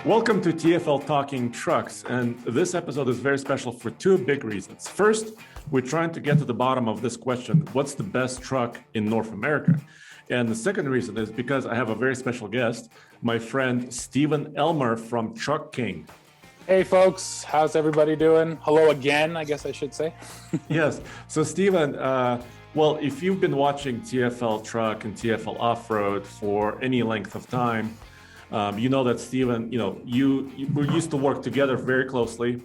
Welcome to TFL Talking Trucks, and this episode is very special for two big reasons. First, we're trying to get to the bottom of this question: what's the best truck in North America? And the second reason is because I have a very special guest, my friend Stephen Elmer from Truck King. Hey folks, how's everybody doing? Hello again, I guess I should say. Yes, so Stephen, well, if you've been watching TFL Truck and TFL Off-Road for any length of time, you know that Stephen, we used to work together very closely,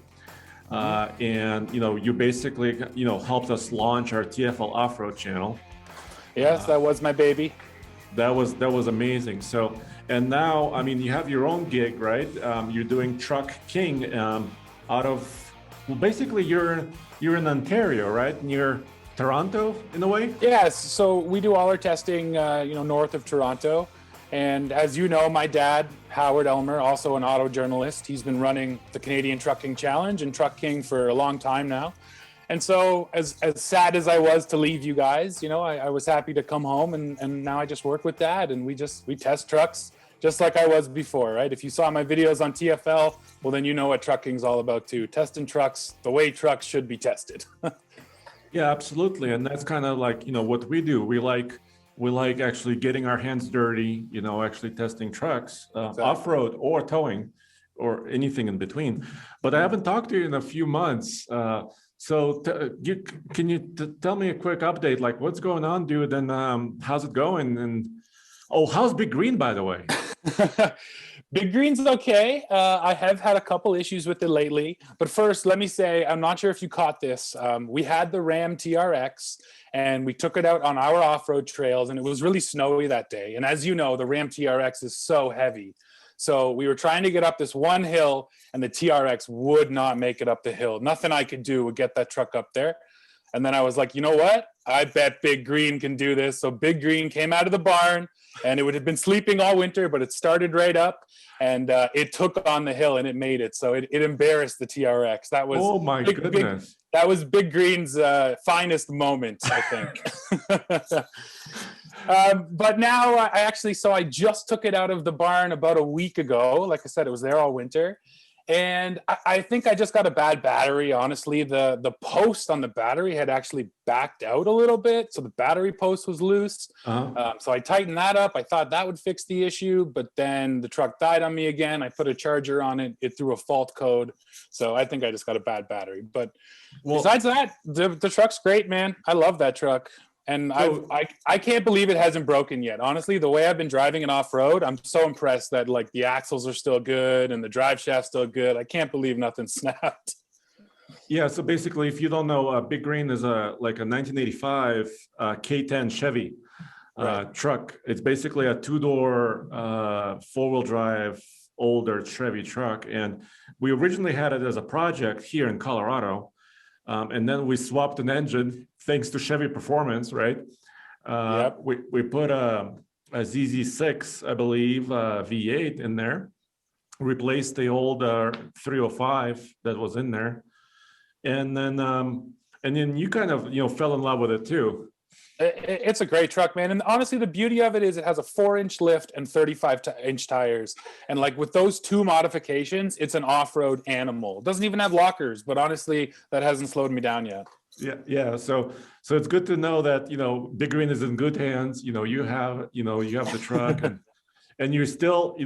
and you basically, helped us launch our TFL Off-Road channel. Yes, that was my baby. That was amazing. So, and now, I mean, you have your own gig, right? You're doing Truck King out of, well, basically you're in Ontario, right? Near Toronto, in a way? Yes, so we do all our testing, north of Toronto. And as you know, my dad, Howard Elmer, also an auto journalist, he's been running the Canadian Trucking Challenge and Truck King for a long time now. And so as sad as I was to leave you guys, I was happy to come home and now I just work with Dad and we test trucks just like I was before, right? If you saw my videos on TFL, well, then you know what trucking's all about too. Testing trucks the way trucks should be tested. Yeah, absolutely. And that's kind of like, what we do. We like actually getting our hands dirty, actually testing trucks, exactly. Off-road or towing or anything in between. But I haven't talked to you in a few months. So can you tell me a quick update, like what's going on, dude, and how's it going? And how's Big Green, by the way? Big Green's okay. I have had a couple issues with it lately, but first let me say, I'm not sure if you caught this. We had the Ram TRX and we took it out on our off-road trails and it was really snowy that day. And as you know, the Ram TRX is so heavy. So we were trying to get up this one hill and the TRX would not make it up the hill. Nothing I could do would get that truck up there. And then I was like, you know what? I bet Big Green can do this. So Big Green came out of the barn and it would have been sleeping all winter, but it started right up and it took on the hill and it made it. So it embarrassed the TRX. That was oh my goodness. That was Big Green's finest moment, I think. But now I just took it out of the barn about a week ago. Like I said, it was there all winter. And I think I just got a bad battery. Honestly, the post on the battery had actually backed out a little bit. So the battery post was loose. So I tightened that up. I thought that would fix the issue, but then the truck died on me again. I put a charger on it. It threw a fault code. So I think I just got a bad battery. But besides that, the truck's great, man. I love that truck. And I can't believe it hasn't broken yet. Honestly, the way I've been driving it off-road, I'm so impressed that like the axles are still good and the drive shaft's still good. I can't believe nothing snapped. Yeah, so basically, if you don't know, Big Green is a 1985 K10 Chevy truck. It's basically a two-door four-wheel drive older Chevy truck. And we originally had it as a project here in Colorado. And then we swapped an engine thanks to Chevy Performance, right? Yep. We put a ZZ6, I believe, V8 in there, replaced the old 305 that was in there. And then you kind of, fell in love with it too. It's a great truck, man. And honestly, the beauty of it is it has a 4-inch lift and 35-inch tires. And like with those two modifications, it's an off-road animal. It doesn't even have lockers, but honestly, that hasn't slowed me down yet. Yeah. So it's good to know that, Big Green is in good hands. You have the truck and you're still,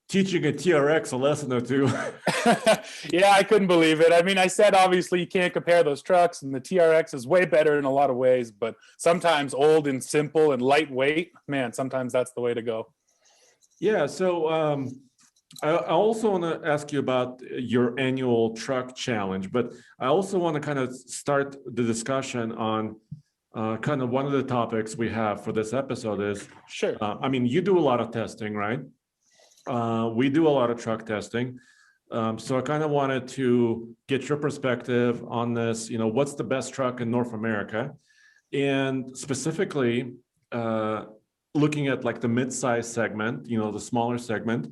teaching a TRX a lesson or two. Yeah, I couldn't believe it. I mean, I said, obviously, you can't compare those trucks, and the TRX is way better in a lot of ways, but sometimes old and simple and lightweight, man, sometimes that's the way to go. Yeah, so I also want to ask you about your annual truck challenge, but I also want to kind of start the discussion on kind of one of the topics we have for this episode is, sure. You do a lot of testing, right? We do a lot of truck testing. So I kind of wanted to get your perspective on this, what's the best truck in North America? And specifically, looking at like the mid-size segment, the smaller segment,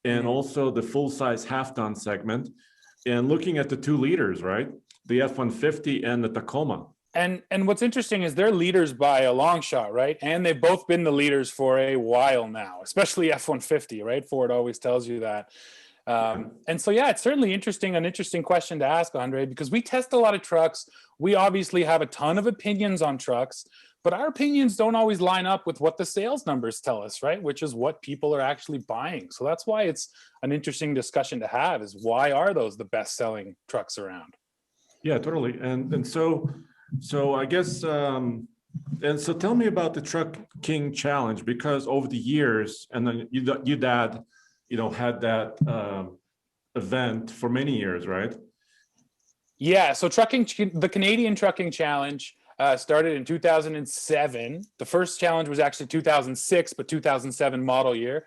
and also the full-size half-ton segment, and looking at the 2 liters, right? The F-150 and the Tacoma. And what's interesting is they're leaders by a long shot, right? And they've both been the leaders for a while now, especially F-150, right? Ford always tells you that. And so, yeah, it's certainly an interesting question to ask, Andre, because we test a lot of trucks. We obviously have a ton of opinions on trucks, but our opinions don't always line up with what the sales numbers tell us, right? Which is what people are actually buying. So that's why it's an interesting discussion to have, is why are those the best selling trucks around? Yeah, totally. And so I guess, and so tell me about the Truck King Challenge, because over the years, and then your dad, had that event for many years, right? Yeah, so the Canadian Trucking Challenge started in 2007. The first challenge was actually 2006, but 2007 model year.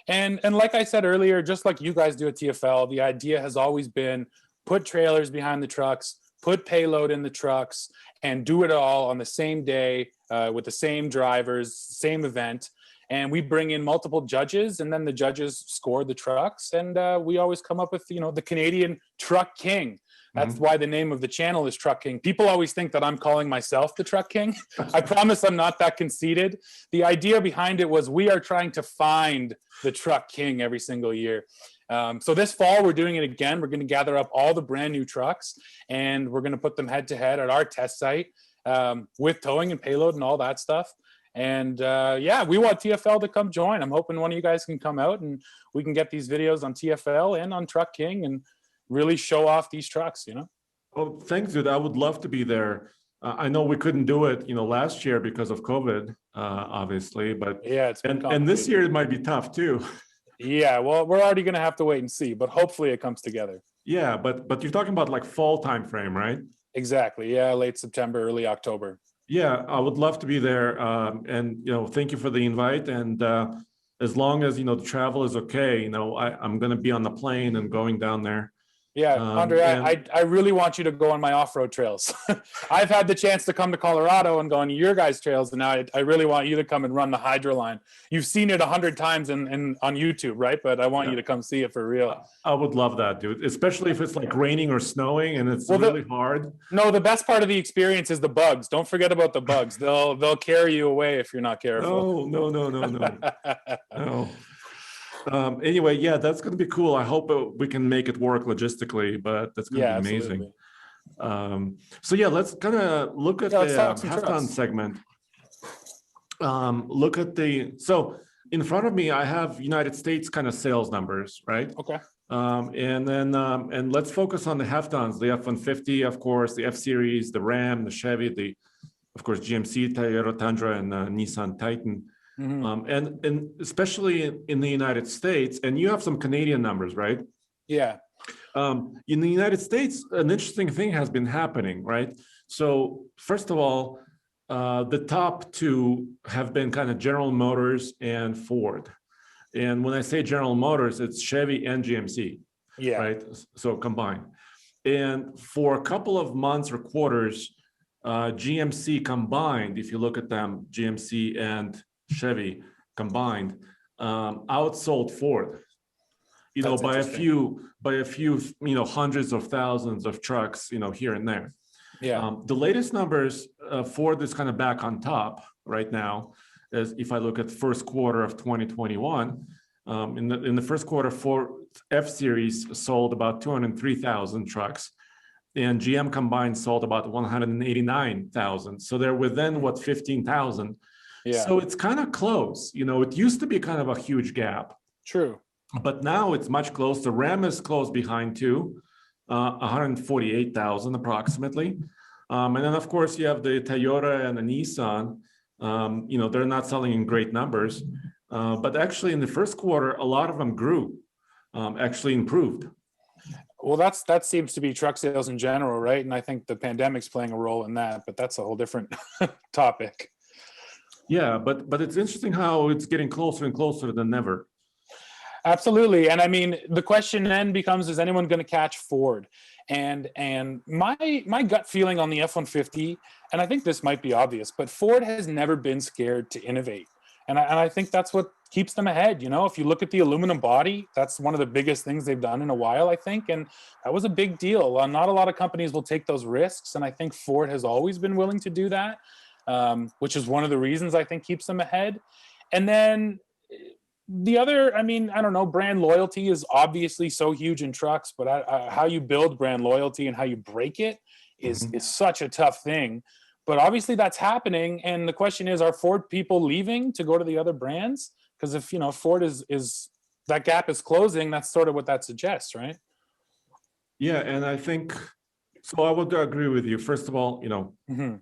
And like I said earlier, just like you guys do at TFL, the idea has always been put trailers behind the trucks, put payload in the trucks, and do it all on the same day with the same drivers, same event. And we bring in multiple judges, and then the judges score the trucks. And we always come up with, the Canadian Truck King. That's why the name of the channel is Truck King. People always think that I'm calling myself the Truck King. I promise I'm not that conceited. The idea behind it was we are trying to find the Truck King every single year. So this fall, we're doing it again. We're going to gather up all the brand new trucks, and we're going to put them head to head at our test site with towing and payload and all that stuff. And we want TFL to come join. I'm hoping one of you guys can come out and we can get these videos on TFL and on Truck King and really show off these trucks, Oh, thanks, dude. I would love to be there. I know we couldn't do it, last year because of COVID, obviously, but yeah, and this year it might be tough too. Yeah, well, we're already going to have to wait and see, but hopefully it comes together. Yeah, but you're talking about like fall time frame, right? Exactly. Yeah, late September, early October. Yeah, I would love to be there. And thank you for the invite. And as long as the travel is okay, I'm going to be on the plane and going down there. Yeah, Andre, I really want you to go on my off-road trails. I've had the chance to come to Colorado and go on your guys' trails, and now I really want you to come and run the Hydro Line. You've seen it 100 times on YouTube, right? But I want you to come see it for real. I would love that, dude, especially if it's like raining or snowing and it's really hard. No, the best part of the experience is the bugs. Don't forget about the bugs. They'll carry you away if you're not careful. No. No. Anyway, yeah, that's going to be cool. I hope we can make it work logistically, but that's going to be amazing. So yeah, let's kind of look at the halftime segment. So in front of me, I have United States kind of sales numbers, right? Okay. And let's focus on the half-tons, the F-150, of course, the F-Series, the Ram, the Chevy, of course, GMC, Toyota Tundra, and Nissan Titan. And especially in the United States, and you have some Canadian numbers, right? Yeah. In the United States, an interesting thing has been happening, right? So first of all, the top two have been kind of General Motors and Ford. And when I say General Motors, it's Chevy and GMC, right? So combined. And for a couple of months or quarters, GMC combined, if you look at them, GMC and Chevy combined, outsold Ford, by a few, hundreds of thousands of trucks, here and there. Yeah. The latest numbers, Ford is kind of back on top right now. As if I look at first quarter of 2021, in the first quarter, Ford F-Series sold about 203,000 trucks, and GM combined sold about 189,000. So they're within 15,000. Yeah. So it's kind of close. It used to be kind of a huge gap. True. But now it's much closer. Ram is close behind too, 148,000 approximately. And then of course you have the Toyota and the Nissan. They're not selling in great numbers, but actually in the first quarter, a lot of them grew, actually improved. Well, that seems to be truck sales in general, right? And I think the pandemic's playing a role in that, but that's a whole different topic. Yeah, but it's interesting how it's getting closer and closer than ever. Absolutely. And I mean, the question then becomes, is anyone going to catch Ford? And my gut feeling on the F-150, and I think this might be obvious, but Ford has never been scared to innovate. And I think that's what keeps them ahead. If you look at the aluminum body, that's one of the biggest things they've done in a while, I think. And that was a big deal. Not a lot of companies will take those risks. And I think Ford has always been willing to do that. Which is one of the reasons I think keeps them ahead. And then the other, I mean, I don't know, brand loyalty is obviously so huge in trucks, but how you build brand loyalty and how you break it is such a tough thing. But obviously that's happening. And the question is, are Ford people leaving to go to the other brands? Because if, you know, Ford is that gap is closing, that's sort of what that suggests, right? Yeah, and I think so. I would agree with you. First of all, you know,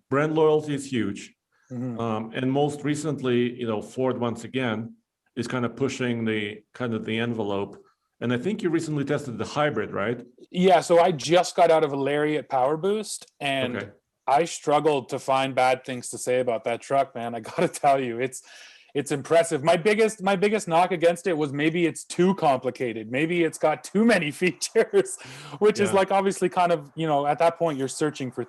brand loyalty is huge, and most recently, you know, Ford once again is kind of pushing the envelope. And I think you recently tested the hybrid, right? Yeah. So I just got out of a Lariat Power Boost, and Okay. I struggled to find bad things to say about that truck, man. I got to tell you, it's impressive. My biggest knock against it was maybe it's too complicated. Maybe it's got too many features, which is like obviously kind of, you know, at that point you're searching for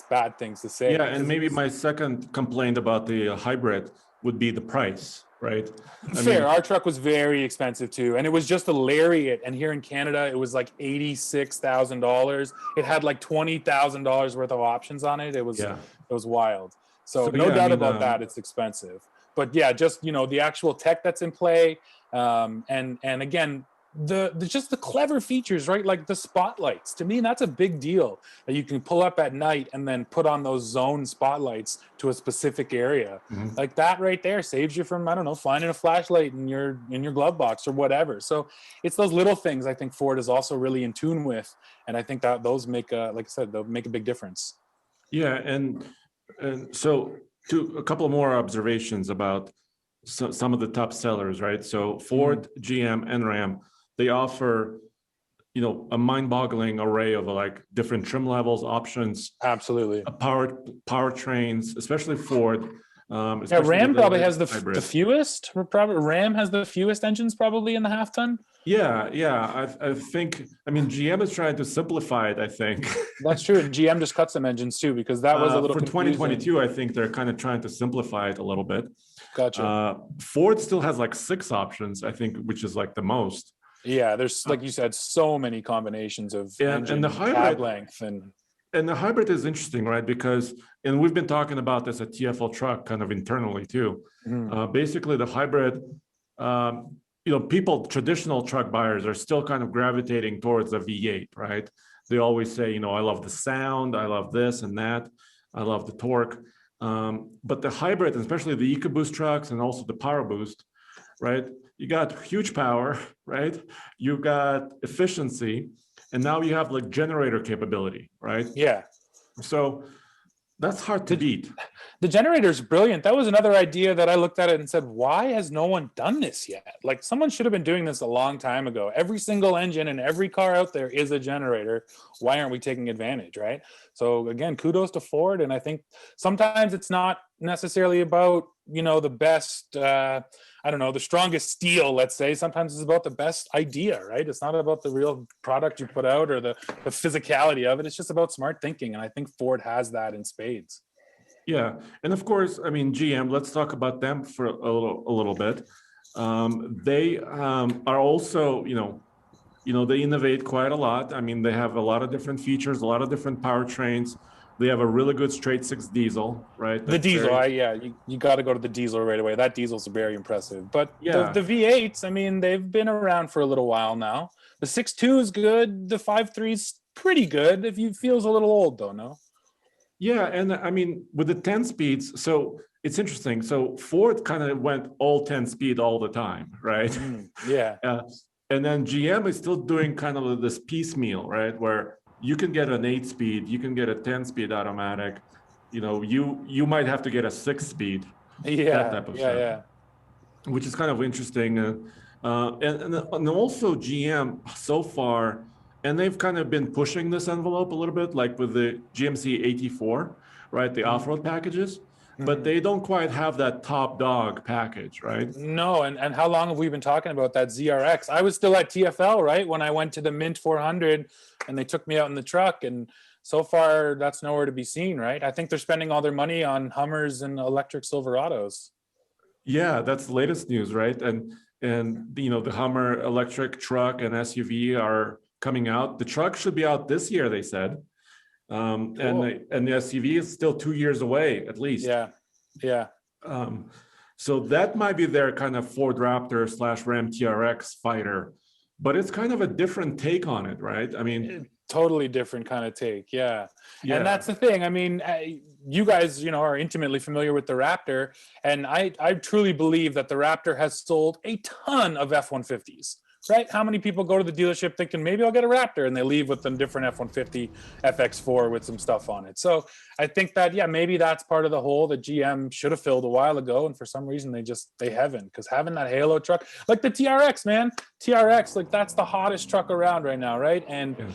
bad things to say. Yeah, and maybe my second complaint about the hybrid would be the price, right? Fair. Our truck was very expensive too, and it was just a Lariat. And here in Canada, it was like $86,000. It had like $20,000 worth of options on it. It was wild. So no doubt about that. It's expensive. But yeah, just, you know, the actual tech that's in play, and again, the just the clever features, right? Like the spotlights. To me, that's a big deal, that you can pull up at night and then put on those zone spotlights to a specific area. Like that right there saves you from, I don't know, finding a flashlight in your glove box or whatever. So it's those little things I think Ford is also really in tune with, and I think that those make like I said, they'll make a big difference. Yeah, and so a couple more observations about some of the top sellers, right? So Ford, GM, and Ram, they offer, you know, a mind-boggling array of like different trim levels, options. Absolutely. Powertrains, especially Ford. Ram probably has the fewest. Ram has the fewest engines probably in the half ton. Yeah. I think. I mean, GM is trying to simplify it. I think that's true. And GM just cut some engines too, because that was a little for confusing. 2022. I think they're kind of trying to simplify it a little bit. Gotcha. Ford still has like 6 options, I think, which is like the most. Yeah, there's like you said, so many combinations of engine, and the hybrid cab length and the hybrid is interesting, right? Because, and we've been talking about this at TFL Truck kind of internally too. Basically, the hybrid, you know, traditional truck buyers are still kind of gravitating towards a V8, right? They always say, you know, I love the sound, I love this and that, I love the torque. But the hybrid, especially the EcoBoost trucks and also the Power Boost, right? You got huge power, right? You got efficiency, and now you have like generator capability, right? Yeah. So that's hard to beat. The generator is brilliant. That was another idea that I looked at it and said, why has no one done this yet? Like someone should have been doing this a long time ago. Every single engine in every car out there is a generator. Why aren't we taking advantage, right? So again, kudos to Ford. And I think sometimes it's not necessarily about, you know, the best, I don't know, the strongest steel, let's say. Sometimes it's about the best idea, right? It's not about the real product you put out or the physicality of it. It's just about smart thinking. And I think Ford has that in spades. Yeah, and of course, I mean, GM. Let's talk about them for a little bit. They are also, you know, they innovate quite a lot. I mean, they have a lot of different features, a lot of different powertrains. They have a really good straight 6 diesel, right? The diesel, you got to go to the diesel right away. That diesel's very impressive. But the V8s, I mean, they've been around for a little while now. The 6.2 is good. The 5.3 is pretty good. If you feels a little old though, no? Yeah, and I mean, with the 10 speeds, so it's interesting. So Ford kind of went all 10 speed all the time, right? Yeah. And then GM is still doing kind of this piecemeal, right? Where you can get an 8 speed, you can get a 10 speed automatic, you know, you might have to get a 6 speed, that type of stuff, which is kind of interesting. And also GM so far, and they've kind of been pushing this envelope a little bit, like with the GMC 84, right? The off-road packages, but they don't quite have that top dog package, right? No, and how long have we been talking about that ZRX? I was still at TFL, right? When I went to the Mint 400 and they took me out in the truck, and so far that's nowhere to be seen, right? I think they're spending all their money on Hummers and electric Silverados. Yeah, that's the latest news, right? And you know, the Hummer electric truck and SUV are coming out. The truck should be out this year, they said. Cool. And the SUV is still 2 years away, at least. Yeah. So that might be their kind of Ford Raptor / Ram TRX fighter, but it's kind of a different take on it, right? I mean, totally different kind of take. Yeah. yeah. And that's the thing. I mean, you guys, are intimately familiar with the Raptor. And I truly believe that the Raptor has sold a ton of F-150s, right? How many people go to the dealership thinking maybe I'll get a Raptor, and they leave with a different F-150 FX4 with some stuff on it. So I think that, yeah, maybe that's part of the hole that GM should have filled a while ago. And for some reason they haven't, because having that Halo truck, like the TRX, man, TRX, like that's the hottest truck around right now. Right. And yeah.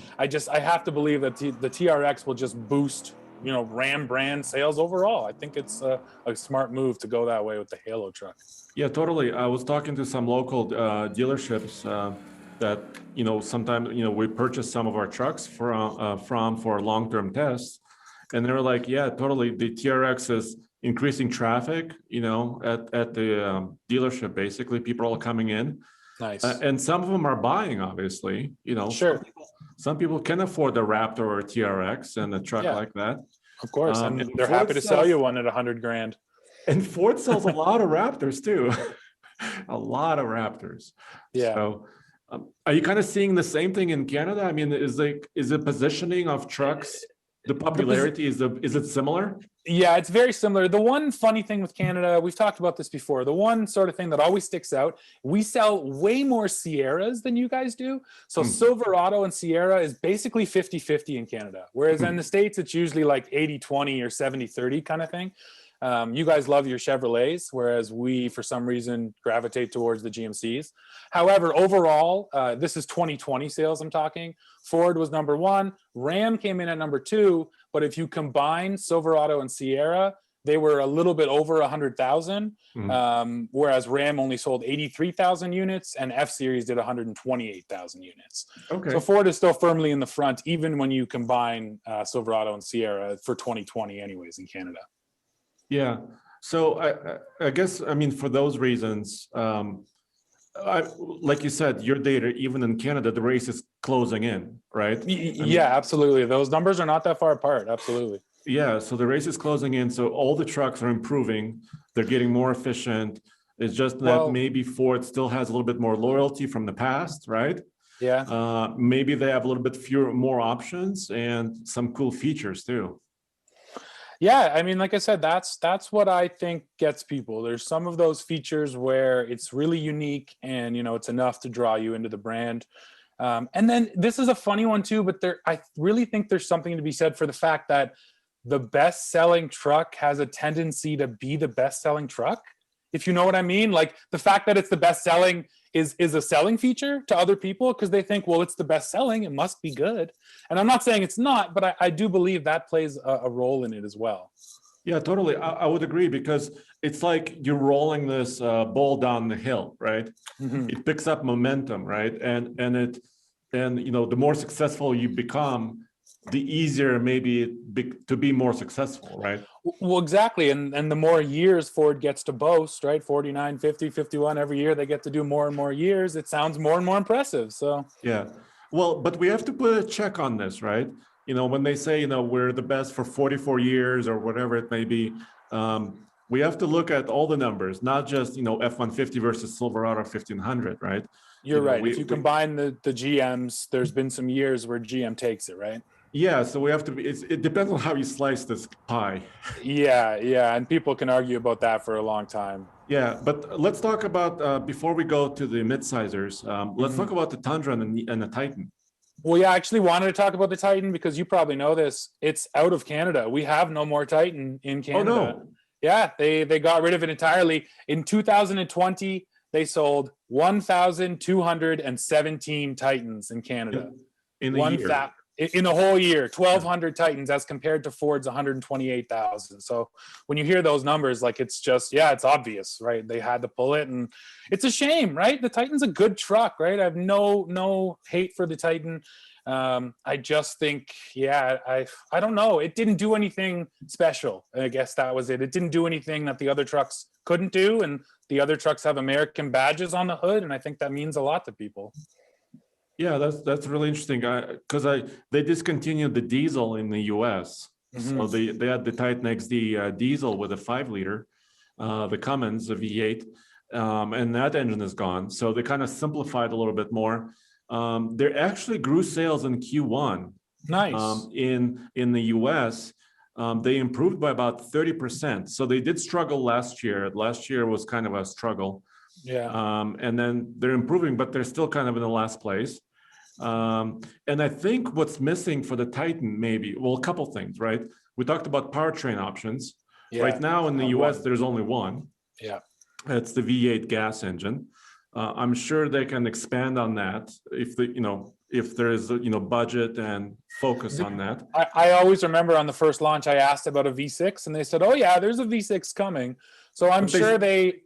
I have to believe that the TRX will just boost, Ram brand sales overall. I think it's a smart move to go that way with the Halo truck. Yeah, totally. I was talking to some local dealerships that, sometimes, we purchase some of our trucks from for long-term tests. And they were like, yeah, totally. The TRX is increasing traffic, at the dealership. Basically, people are coming in. Nice. And some of them are buying, obviously. Sure. Some people can afford a Raptor or a TRX and a truck like that. Of course. And they're Ford happy to sell you one at $100,000. And Ford sells a lot of Raptors too. A lot of Raptors. Yeah. So are you kind of seeing the same thing in Canada? I mean, is the positioning of trucks, the popularity, is it similar? Yeah, it's very similar. The one funny thing with Canada, we've talked about this before, the one sort of thing that always sticks out, we sell way more Sierras than you guys do. So Silverado and Sierra is basically 50-50 in Canada. Whereas in the States, it's usually like 80-20 or 70-30 kind of thing. You guys love your Chevrolets, whereas we, for some reason, gravitate towards the GMCs. However, overall, this is 2020 sales I'm talking. Ford was number one. Ram came in at number two. But if you combine Silverado and Sierra, they were a little bit over 100,000, whereas Ram only sold 83,000 units and F-Series did 128,000 units. Okay. So Ford is still firmly in the front, even when you combine Silverado and Sierra for 2020 anyways in Canada. Yeah. So I guess, I mean, for those reasons, like you said, your data, even in Canada, the race is closing in, right? Yeah, absolutely. Those numbers are not that far apart. Absolutely. Yeah. So the race is closing in. So all the trucks are improving. They're getting more efficient. It's just that maybe Ford still has a little bit more loyalty from the past, right? Yeah. Maybe they have a little bit more options and some cool features too. Yeah, I mean, like I said, that's what I think gets people. There's some of those features where it's really unique and, it's enough to draw you into the brand. And then this is a funny one too, but I really think there's something to be said for the fact that the best-selling truck has a tendency to be the best-selling truck, if you know what I mean. Like the fact that it's the best-selling is a selling feature to other people because they think, well, it's the best-selling, it must be good. And I'm not saying it's not, but I do believe that plays a role in it as well. Yeah, totally. I would agree because it's like you're rolling this ball down the hill, right? Mm-hmm. It picks up momentum, right? And the more successful you become, the easier maybe to be more successful, right? Well, exactly. And the more years Ford gets to boast, right? 49, 50, 51, every year they get to do more and more years. It sounds more and more impressive. So yeah. Well, but we have to put a check on this, right? When they say, we're the best for 44 years or whatever it may be, we have to look at all the numbers, not just, F-150 versus Silverado 1500, right? You're right. If you combine the GMs, there's been some years where GM takes it, right? Yeah, so we have to it depends on how you slice this pie. Yeah, and people can argue about that for a long time. Yeah, but let's talk about, before we go to the mid-sizers, let's talk about the Tundra and the Titan. Well, yeah, I actually wanted to talk about the Titan because you probably know this. It's out of Canada. We have no more Titan in Canada. Oh, no. Yeah, they got rid of it entirely. In 2020, they sold 1,217 Titans in Canada. In a year. In a whole year, 1,200 Titans as compared to Ford's 128,000. So when you hear those numbers, like it's just, it's obvious, right? They had to pull it, and it's a shame, right? The Titan's a good truck, right? I have no hate for the Titan. I just think, I don't know. It didn't do anything special. I guess that was it. It didn't do anything that the other trucks couldn't do, and the other trucks have American badges on the hood, and I think that means a lot to people. Yeah, that's really interesting because they discontinued the diesel in the US. Mm-hmm. So they had the Titan XD diesel with a 5-liter. the Cummins, the V8, and that engine is gone. So they kind of simplified a little bit more. They actually grew sales in Q1. Nice. In the US. They improved by about 30%. So they did struggle last year. Last year was kind of a struggle. Yeah. And then they're improving, but they're still kind of in the last place. And I think what's missing for the Titan, maybe, well, a couple things, right? We talked about powertrain options. Yeah. Right now in the US, there's only one. Yeah. It's the V8 gas engine. I'm sure they can expand on that if there is budget and focus on that. I always remember on the first launch, I asked about a V6, and they said, "Oh yeah, there's a V6 coming." So I'm sure they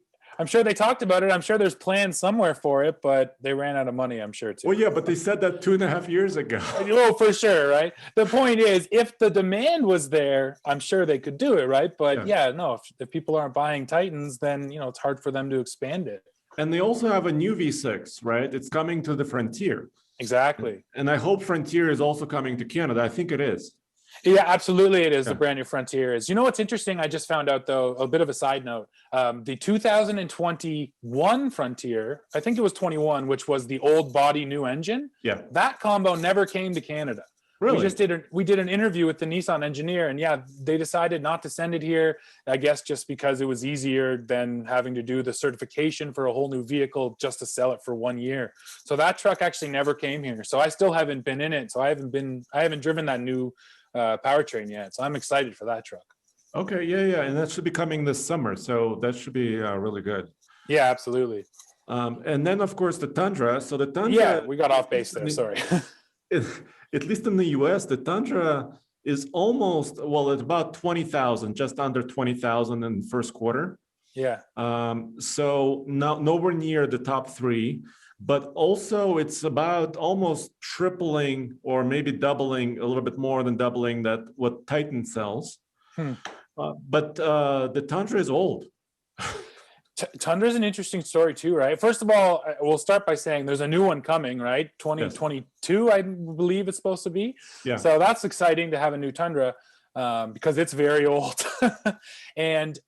talked about it. I'm sure there's plans somewhere for it, but they ran out of money, I'm sure too. Well, yeah, but they said that 2.5 years ago. Oh, for sure, right? The point is, if the demand was there, I'm sure they could do it, right? But no, if people aren't buying Titans, then it's hard for them to expand it. And they also have a new V6, right? It's coming to the Frontier. Exactly. And I hope Frontier is also coming to Canada. I think it is. Yeah, absolutely it is. The brand new Frontier is. You know what's interesting? I just found out, though, a bit of a side note. The 2021 Frontier, I think it was 21, which was the old body, new engine. Yeah. That combo never came to Canada. Really? We did an interview with the Nissan engineer, and they decided not to send it here. I guess just because it was easier than having to do the certification for a whole new vehicle just to sell it for 1 year. So that truck actually never came here. So I still haven't been in it. So I haven't driven that new powertrain yet. So I'm excited for that truck. Okay, yeah, and that should be coming this summer. So that should be really good. Yeah, absolutely. And then of course the Tundra. So the Tundra. Yeah, we got off base there. Sorry. At least in the US, the Tundra is almost, it's about 20,000, just under 20,000 in the first quarter. Yeah. So nowhere near the top three, but also it's about almost tripling or maybe doubling, a little bit more than doubling that what Titan sells. But the Tundra is old. Tundra is an interesting story too, right? First of all, we'll start by saying there's a new one coming, right? 2022, I believe it's supposed to be. Yeah. So that's exciting to have a new Tundra because it's very old. and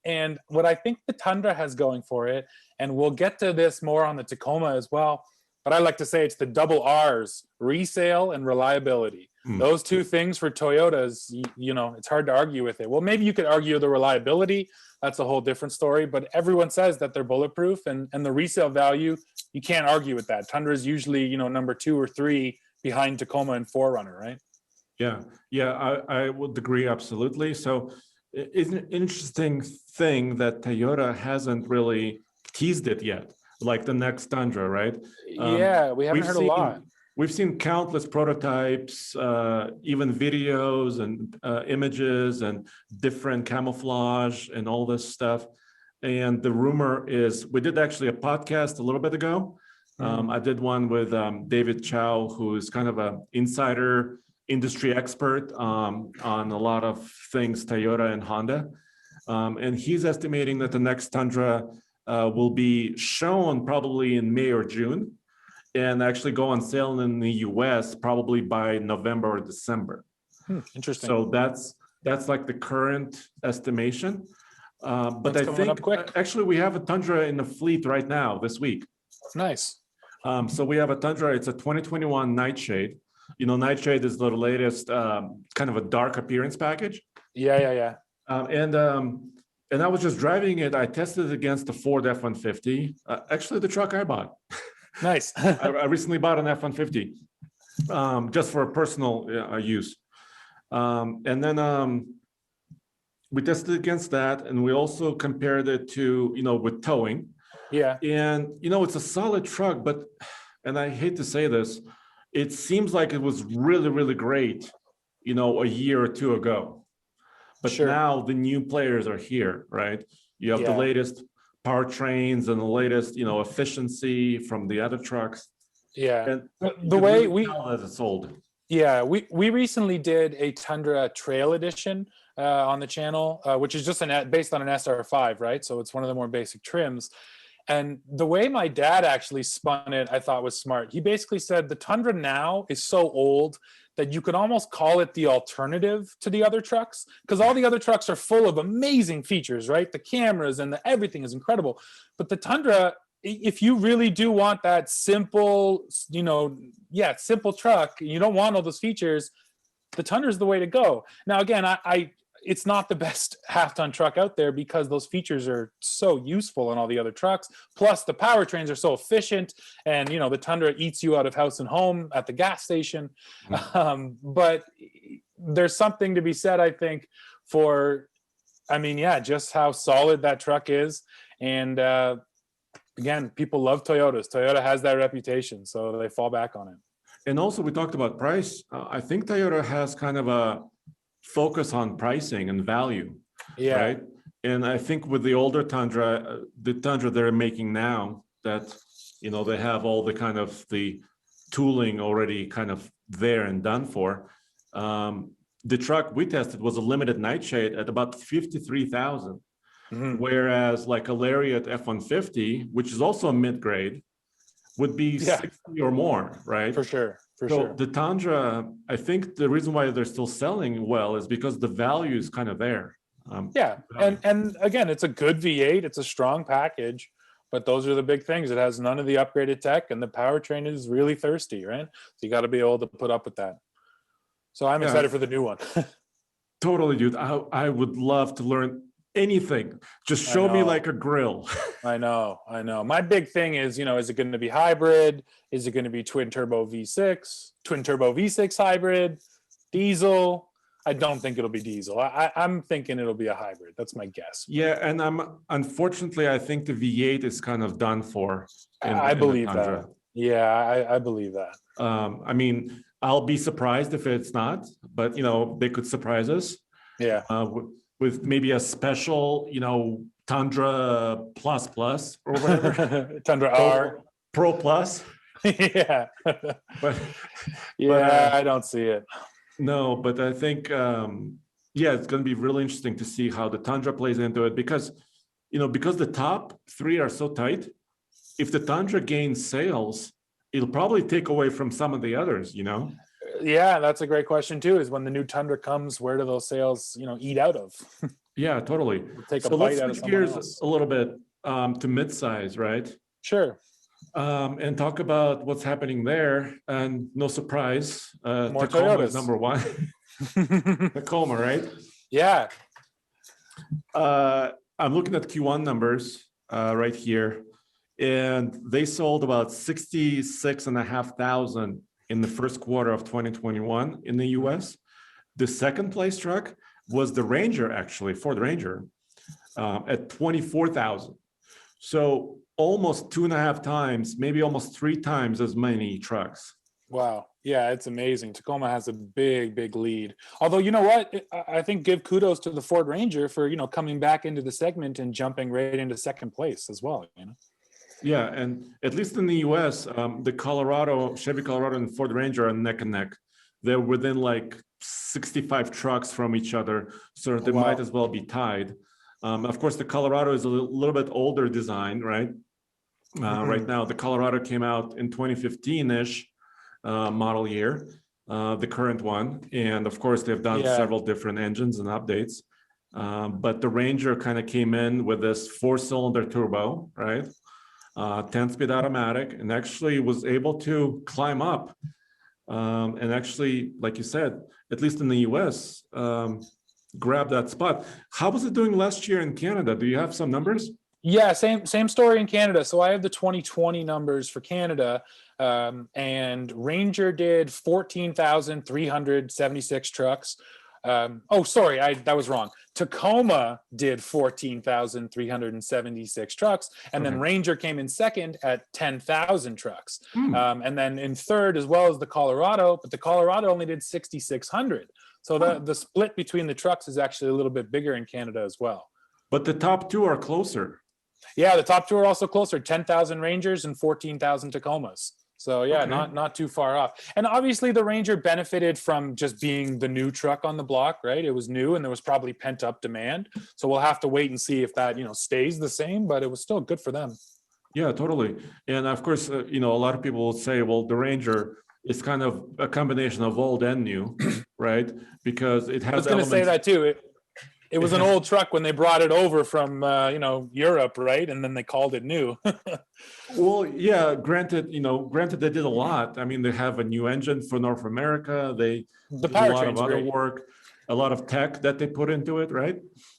what I think the Tundra has going for it, and we'll get to this more on the Tacoma as well, but I like to say it's the double R's, resale and reliability. Those two things for Toyotas, it's hard to argue with it. Well, maybe you could argue the reliability. That's a whole different story, but everyone says that they're bulletproof, and the resale value, you can't argue with that. Tundra is usually, number 2 or 3 behind Tacoma and 4Runner, right? Yeah, I would agree absolutely. So it's an interesting thing that Toyota hasn't really teased it yet, like the next Tundra, right? We haven't heard a lot. We've seen countless prototypes, even videos and images and different camouflage and all this stuff. And the rumor is, we did actually a podcast a little bit ago. I did one with David Chow, who is kind of an insider industry expert on a lot of things Toyota and Honda. And he's estimating that the next Tundra will be shown probably in May or June, and actually go on sale in the US probably by November or December. Interesting. So that's like the current estimation. But I think actually we have a Tundra in the fleet right now this week. Nice. So we have a Tundra. It's a 2021 Nightshade. Nightshade is the latest kind of a dark appearance package. Yeah. And I was just driving it. I tested it against the Ford F-150. Actually, the truck I bought. Nice. I recently bought an F-150 just for personal use. And then we tested against that, and we also compared it to, with towing. Yeah. And, it's a solid truck, but, and I hate to say this, it seems like it was really, really great, a year or two ago. But now the new players are here, right? You have the latest powertrains and the latest, efficiency from the other trucks. Yeah. And the way really tell that it's sold. Yeah, we recently did a Tundra Trail Edition on the channel, which is just based on an SR5, right? So it's one of the more basic trims. And the way my dad actually spun it, I thought was smart. He basically said the Tundra now is so old that you could almost call it the alternative to the other trucks, because all the other trucks are full of amazing features, right? The cameras and everything is incredible. But the Tundra, if you really do want that simple, simple truck, you don't want all those features, the Tundra is the way to go. Now, again, it's not the best half-ton truck out there because those features are so useful on all the other trucks. Plus, the powertrains are so efficient, and the Tundra eats you out of house and home at the gas station. But there's something to be said, I think, for, just how solid that truck is. And again, people love Toyotas. Toyota has that reputation, so they fall back on it. And also, we talked about price. I think Toyota has kind of a focus on pricing and value, right? And I think with the older Tundra, the Tundra they're making now, that they have all the kind of the tooling already kind of there and done for. The truck we tested was a limited nightshade at about 53,000, whereas like a Lariat F-150, which is also a mid-grade, would be 60 or more, right? For sure. So the Tundra, I think the reason why they're still selling well is because the value is kind of there. And again, it's a good V8. It's a strong package, but those are the big things. It has none of the upgraded tech, and the powertrain is really thirsty, right? So you got to be able to put up with that. So I'm excited for the new one. Totally, dude. I would love to learn anything. Just show me like a grill. I know. My big thing is, is it going to be hybrid? Is it going to be twin turbo V6 hybrid, diesel? I don't think it'll be diesel. I'm thinking it'll be a hybrid. That's my guess. Yeah, and unfortunately, I think the V8 is kind of done for. I believe that. Yeah, I believe that. I'll be surprised if it's not, but they could surprise us. Yeah. With maybe a special, Tundra plus or whatever. Tundra R. Pro Plus. Yeah. But I don't see it. No, but I think, it's going to be really interesting to see how the Tundra plays into it because the top three are so tight. If the Tundra gains sales, it'll probably take away from some of the others, Yeah, that's a great question too, is when the new Tundra comes, where do those sales, eat out of? Yeah, totally. Take a bite out of switch someone gears else. a little bit to midsize, right? Sure. And talk about what's happening there. And no surprise, More Tacoma Toyotas. is number one. Tacoma, right? Yeah. I'm looking at Q1 numbers right here, and they sold about 66,500 in the first quarter of 2021 in the US. The second place truck was the Ranger, actually, Ford Ranger, at 24,000. So almost 2.5 times, maybe almost 3 times as many trucks. Wow. Yeah, it's amazing. Tacoma has a big lead. Although, you know what? I think give kudos to the Ford Ranger for, coming back into the segment and jumping right into second place as well, Yeah, and at least in the US, the Chevy Colorado and Ford Ranger are neck and neck. They're within like 65 trucks from each other, so they might as well be tied. Of course, the Colorado is a little bit older design, right? Right now, the Colorado came out in 2015-ish model year, the current one. And of course, they've done several different engines and updates. But the Ranger kind of came in with this 4-cylinder turbo, right? 10-speed automatic, and actually was able to climb up. And actually, like you said, at least in the US, grab that spot. How was it doing last year in Canada? Do you have some numbers? Yeah, same story in Canada. So I have the 2020 numbers for Canada, and Ranger did 14,376 trucks. That was wrong. Tacoma did 14,376 trucks, and then Ranger came in second at 10,000 trucks. And then in third, as well as the Colorado, but the Colorado only did 6,600. So the split between the trucks is actually a little bit bigger in Canada as well. But the top two are closer. Yeah, the top two are also closer, 10,000 Rangers and 14,000 Tacomas. So yeah, not too far off. And obviously the Ranger benefited from just being the new truck on the block, right? It was new and there was probably pent up demand. So we'll have to wait and see if that, stays the same, but it was still good for them. Yeah, totally. And of course, you know, a lot of people will say, well, the Ranger is kind of a combination of old and new, right? Because it I was has going to say elements. that too. It was It an has, old truck when they brought it over from Europe, right? And then they called it new. well, yeah, granted they did a lot. I mean, they have a new engine for North America. They The did a lot of powertrain's other great, work, a lot of tech that they put into it, right?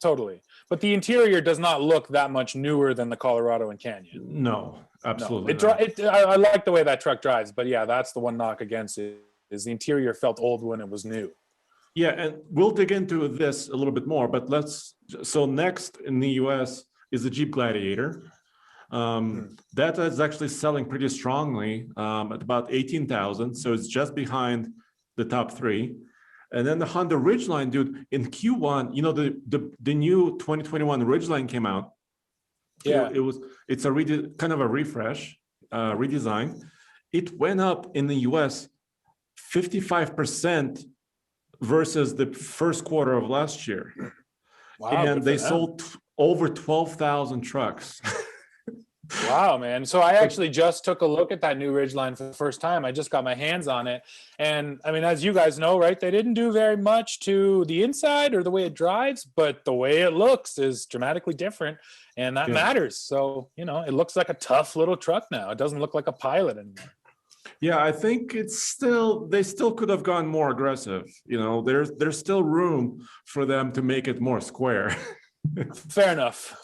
totally. But the interior does not look that much newer than the Colorado and Canyon. No, No, absolutely not. I like the way that truck drives, but yeah, that's the one knock against it, is the interior felt old when it was new. Yeah, and we'll dig into this a little bit more, but so next in the US is the Jeep Gladiator. That is actually selling pretty strongly at about 18,000. So it's just behind the top three. And then the Honda Ridgeline, dude, in Q1, you know, the new 2021 Ridgeline came out. Yeah. It's a kind of a refresh, redesign. It went up in the US 55% versus the first quarter of last year. Wow. And they sold over 12,000 trucks. Wow, man. So I actually just took a look at that new Ridgeline for the first time. I just got my hands on it. And I mean, as you guys know, right, they didn't do very much to the inside or the way it drives, but the way it looks is dramatically different. And that matters. So, you know, it looks like a tough little truck now. It doesn't look like a Pilot anymore. Yeah, I think they still could have gone more aggressive. You know, there's still room for them to make it more square. Fair enough.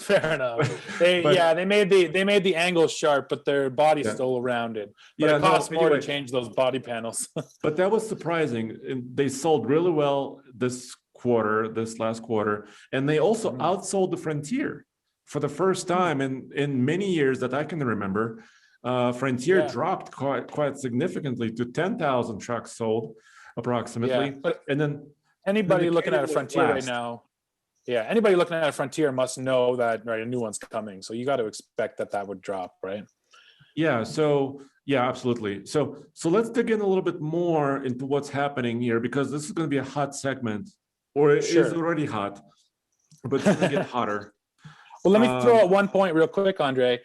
They made the angles sharp, but their body's still rounded. But it costs more to change those body panels. But that was surprising. They sold really well this last quarter, and they also outsold the Frontier for the first time in many years that I can remember. Frontier dropped quite significantly to 10,000 trucks sold approximately. Yeah, but and then anybody looking at a Frontier right now, anybody looking at a Frontier must know that a new one's coming. So you got to expect that would drop, right? Yeah. So yeah, absolutely. So let's dig in a little bit more into what's happening here, because this is going to be a hot segment, or it is already hot, but it's going to get hotter. Well, let me throw out one point real quick, Andre.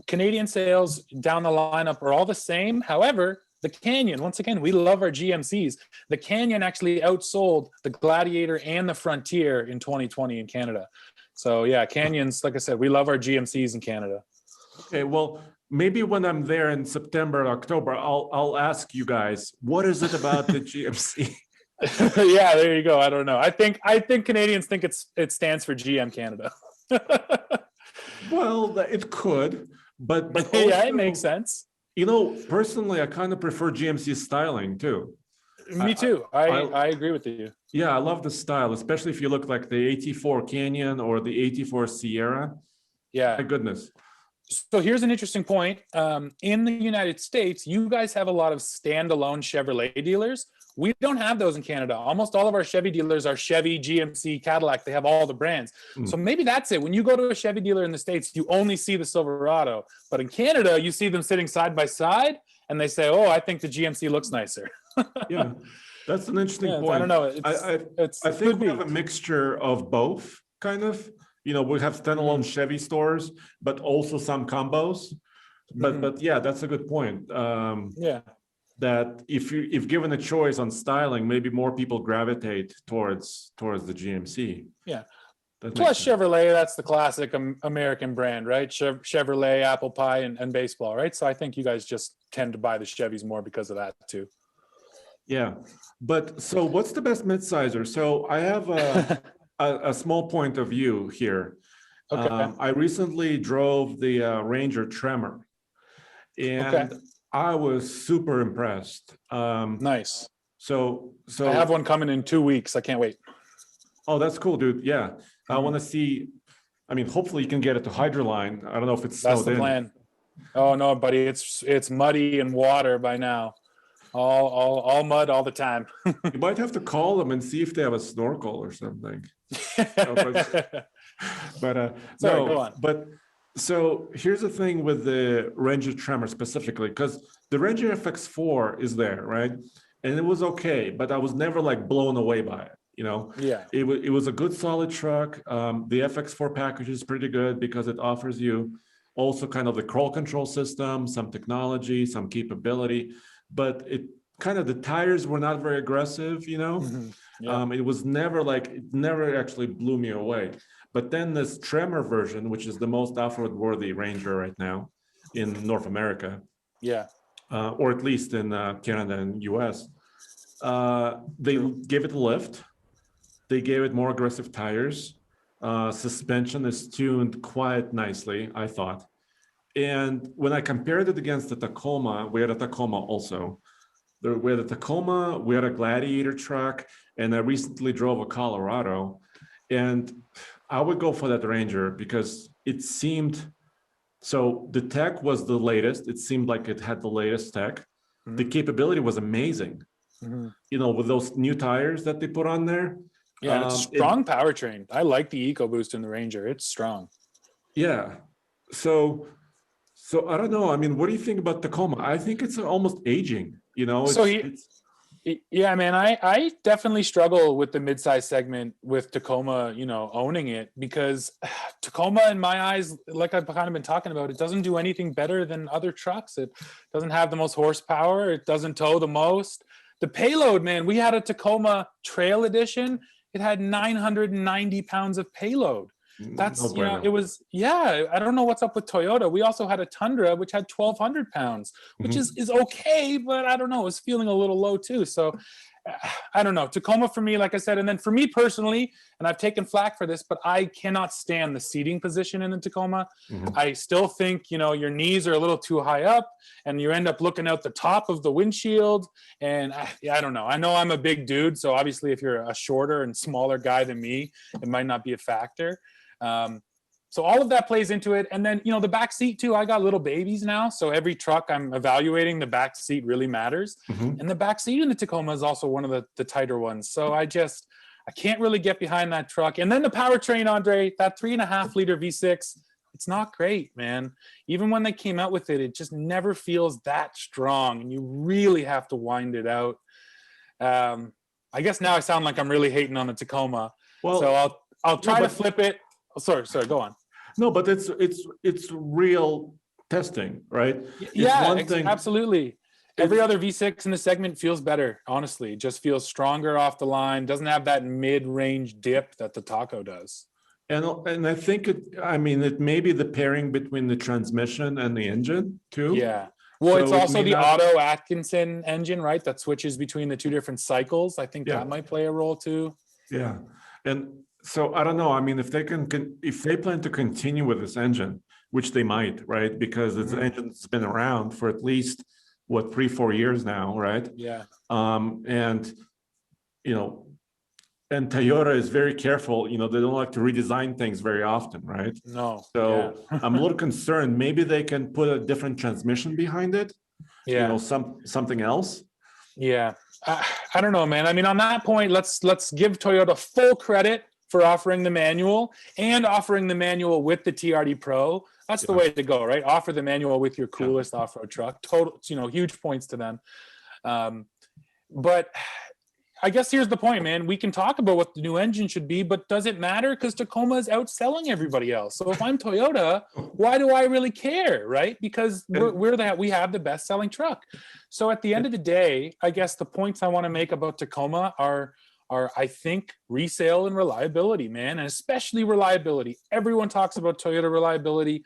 Canadian sales down the lineup are all the same. However, the Canyon, once again, we love our GMCs. The Canyon actually outsold the Gladiator and the Frontier in 2020 in Canada. So yeah, Canyons, like I said, we love our GMCs in Canada. Okay, well, maybe when I'm there in September, October, I'll ask you guys, what is it about the GMC? Yeah, there you go. I don't know. I think Canadians think it stands for GM Canada. Well, it could, but also, yeah, it makes sense. You know, personally, I kind of prefer GMC styling too. Me too. I agree with you. Yeah, I love the style, especially if you look like the 84 Canyon or the 84 Sierra. Yeah. My goodness. So here's an interesting point. In the United States, you guys have a lot of standalone Chevrolet dealers. We don't have those in Canada. Almost all of our Chevy dealers are Chevy, GMC, Cadillac. They have all the brands. So maybe that's it. When you go to a Chevy dealer in the States, you only see the Silverado. But in Canada, you see them sitting side by side, and they say, oh, I think the GMC looks nicer. Yeah, that's an interesting point. I don't know. I think we have a mixture of both, kind of. You know, we have standalone Chevy stores, but also some combos. But yeah, that's a good point. That if given a choice on styling, maybe more people gravitate towards the GMC. Yeah. Plus Chevrolet, that's the classic American brand, right? Chevrolet, apple pie, and baseball, right? So I think you guys just tend to buy the Chevys more because of that too. Yeah. But so what's the best midsizer? So I have a small point of view here. Okay. I recently drove the Ranger Tremor, and I was super impressed. Nice. So I have one coming in 2 weeks. I can't wait. Oh, that's cool, dude. Yeah. I want to see. I mean, hopefully you can get it to Hydroline. I don't know if it's snowed in. That's the plan. Oh no, buddy, it's muddy and water by now. All mud all the time. You might have to call them and see if they have a snorkel or something. But sorry, go on. But so here's the thing with the Ranger Tremor specifically, because the Ranger FX4 is there, right? And it was okay, but I was never like blown away by it. You know, it was a good solid truck. The FX4 package is pretty good because it offers you also kind of the crawl control system, some technology, some capability, but it kind of, the tires were not very aggressive, you know. It was never like, it never actually blew me away. But then this Tremor version, which is the most off-road worthy Ranger right now in North America, or at least in Canada and US, they gave it a lift. They gave it more aggressive tires. Suspension is tuned quite nicely, I thought. And when I compared it against the Tacoma, we had a Tacoma also. We had a Tacoma, we had a Gladiator truck, and I recently drove a Colorado. And I would go for that Ranger because it seemed, so the tech was the latest. It seemed like it had the latest tech. The capability was amazing. You know, with those new tires that they put on there. Yeah, it's a strong powertrain. I like the EcoBoost in the Ranger. It's strong. Yeah. So I don't know. I mean, what do you think about Tacoma? I think it's almost aging, you know? Yeah, man, I definitely struggle with the midsize segment with Tacoma, you know, owning it, because Tacoma, in my eyes, like I've kind of been talking about, it doesn't do anything better than other trucks. It doesn't have the most horsepower. It doesn't tow the most. The payload, man, we had a Tacoma Trail Edition. It had 990 pounds of payload. That's, you know, it was, I don't know what's up with Toyota. We also had a Tundra, which had 1,200 pounds, which is okay, but I don't know, it's feeling a little low too. So I don't know. Tacoma for me, like I said, and then for me personally, and I've taken flack for this, but I cannot stand the seating position in the Tacoma. I still think, you know, your knees are a little too high up and you end up looking out the top of the windshield. And I don't know. I know I'm a big dude, so obviously if you're a shorter and smaller guy than me, it might not be a factor. So all of that plays into it. And then, you know, the back seat too, I got little babies now. So every truck I'm evaluating, the back seat really matters. And the back seat in the Tacoma is also one of the tighter ones. So I can't really get behind that truck. And then the powertrain, Andre, that 3.5 liter V6, it's not great, man. Even when they came out with it, it just never feels that strong. And you really have to wind it out. I guess now I sound like I'm really hating on the Tacoma. Well, so I'll try to flip it. Sorry, go on. No, but it's real testing, right? Absolutely. Every other V6 in the segment feels better, honestly. It just feels stronger off the line, doesn't have that mid-range dip that the Taco does. And I think it may be the pairing between the transmission and the engine too. Yeah. Well, so it's also the Otto Atkinson engine, right? That switches between the two different cycles. I think that might play a role too. Yeah. And so I don't know. I mean, if they plan to continue with this engine, which they might, right? Because this engine's been around for at least 3-4 years now, right? Yeah. And you know, and Toyota is very careful. You know, they don't like to redesign things very often, right? No. So I'm a little concerned. Maybe they can put a different transmission behind it. Yeah. You know, something else. Yeah. I don't know, man. I mean, on that point, let's give Toyota full credit for offering the manual and offering the manual with the TRD Pro. That's the way to go, right? Offer the manual with your coolest off-road truck. Total, you know, huge points to them. But I guess here's the point, man. We can talk about what the new engine should be, but does it matter? Because Tacoma is outselling everybody else. So if I'm Toyota, why do I really care, right? Because we have the best-selling truck. So at the end of the day, I guess the points I want to make about Tacoma are I think resale and reliability, man, and especially reliability. Everyone talks about Toyota reliability.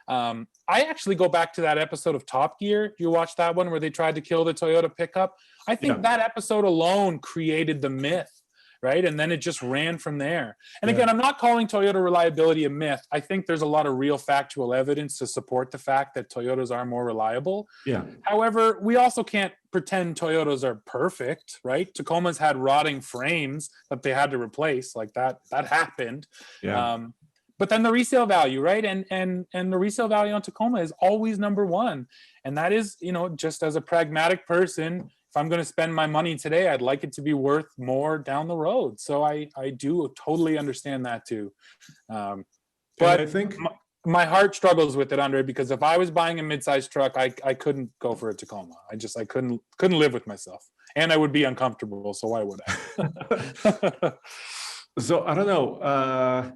I actually go back to that episode of Top Gear. You watch that one where they tried to kill the Toyota pickup? I think that episode alone created the myth, right? And then it just ran from there. And again, I'm not calling Toyota reliability a myth. I think there's a lot of real factual evidence to support the fact that Toyotas are more reliable. Yeah. However, we also can't pretend Toyotas are perfect, right? Tacoma's had rotting frames that they had to replace, like that happened. Yeah. But then the resale value, right? And the resale value on Tacoma is always number one. And that is, you know, just as a pragmatic person, if I'm going to spend my money today, I'd like it to be worth more down the road. So I do totally understand that too. But I think my heart struggles with it, Andre, because if I was buying a mid-sized truck, I couldn't go for a Tacoma. I couldn't live with myself, and I would be uncomfortable. So why would I? So I don't know.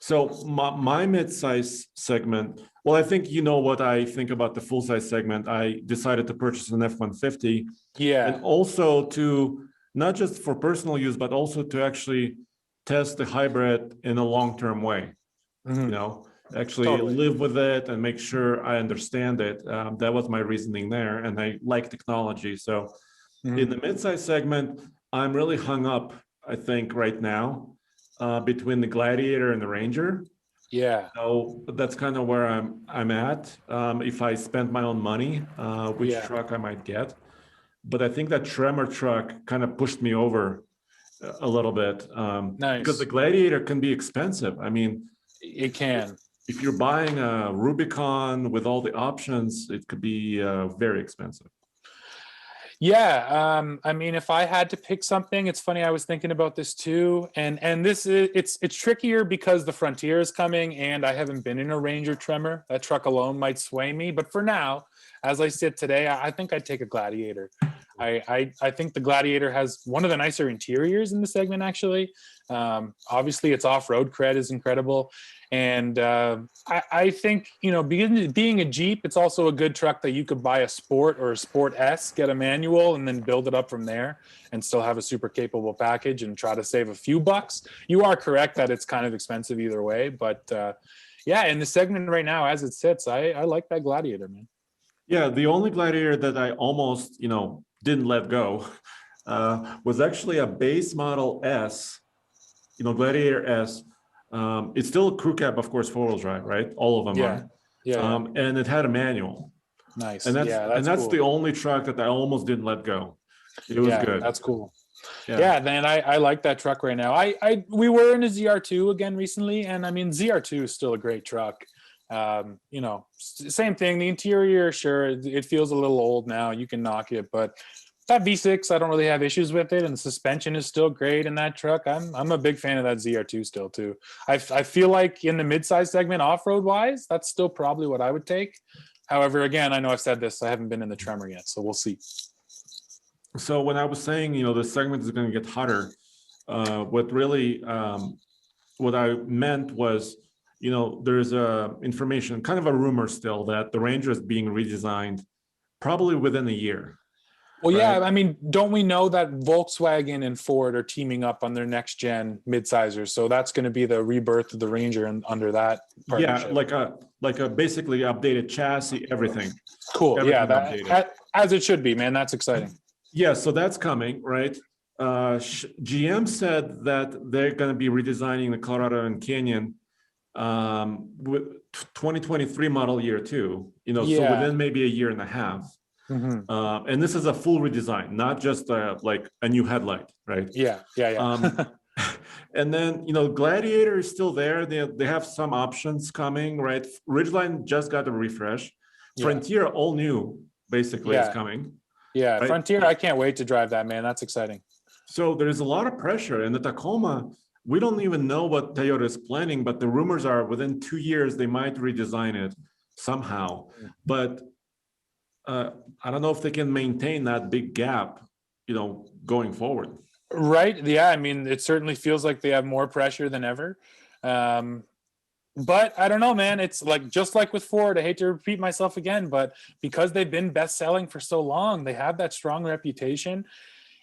So my mid-size segment, well, I think you know what I think about the full-size segment. I decided to purchase an F-150, and Yeah. also to not just for personal use, but also to actually test the hybrid in a long-term way. Mhm. You know, actually Totally. live with it and make sure I understand it. That was my reasoning there, and I like technology. So in the Mhm. mid-size segment, I'm really hung up, I think, right now between the Gladiator and the Ranger. Yeah. So that's kind of where I'm at. If I spend my own money, which Yeah. truck I might get. But I think that Tremor truck kind of pushed me over a little bit because the Nice. Gladiator can be expensive. I mean, It can. if you're buying a Rubicon with all the options, it could be very expensive. Yeah, I mean, if I had to pick something, it's funny. I was thinking about this too, and this is it's trickier because the Frontier is coming, and I haven't been in a Ranger Tremor. That truck alone might sway me, but for now, as I sit today, I think I'd take a Gladiator. I think the Gladiator has one of the nicer interiors in the segment. Actually, obviously, its off-road cred is incredible, and I think, being a Jeep, it's also a good truck that you could buy a Sport or a Sport S, get a manual, and then build it up from there, and still have a super capable package and try to save a few bucks. You are correct that it's kind of expensive either way, but yeah, in the segment right now as it sits, I like that Gladiator, man. Yeah, the only Gladiator that I almost, didn't let go was actually a base model S, Gladiator S. It's still a crew cab, of course, four-wheel drive, right? All of them Yeah, are. yeah, yeah. And it had a manual. And Nice. that's Yeah, and that's that's the cool. only truck that I almost didn't let go. It was Yeah, good. that's cool. Yeah. Yeah, then I like that truck right now. We were in a ZR2 again recently, and I mean ZR2 is still a great truck. Same thing. The interior, sure, it feels a little old now. You can knock it, but that V6, I don't really have issues with it, and the suspension is still great in that truck. I'm a big fan of that ZR2 still too. I feel like in the midsize segment, off road wise, that's still probably what I would take. However, again, I know I've said this, I haven't been in the Tremor yet, so we'll see. So when I was saying, the segment is going to get hotter, what really what I meant was, there's information, kind of a rumor still that the Ranger is being redesigned probably within a year, Well, right? yeah, I mean, don't we know that Volkswagen and Ford are teaming up on their next gen midsizers? So that's going to be the rebirth of the Ranger and under that Yeah, partnership. like a basically updated chassis, Cool. Yeah, everything updated. that as it should be, man. That's exciting. Yeah, so that's coming, right? GM said that they're going to be redesigning the Colorado and Canyon with 2023 model year too, so Yeah. within maybe a year and a half. Hmm. And this is a full redesign, not just like a new headlight, right? Yeah. Yeah. Um, Yeah. and then, Gladiator is still there. They have some options coming, right? Ridgeline just got a refresh. Yeah. Frontier, all new, basically, is Yeah. coming, Yeah. right? Frontier, I can't wait to drive that, man. That's exciting. So there's a lot of pressure. And the Tacoma, we don't even know what Toyota is planning, but the rumors are within 2 years, they might redesign it somehow. But I don't know if they can maintain that big gap, going forward. Right. Yeah. I mean, it certainly feels like they have more pressure than ever. Um, but I don't know, man. It's like just like with Ford. I hate to repeat myself again, but because they've been best selling for so long, they have that strong reputation.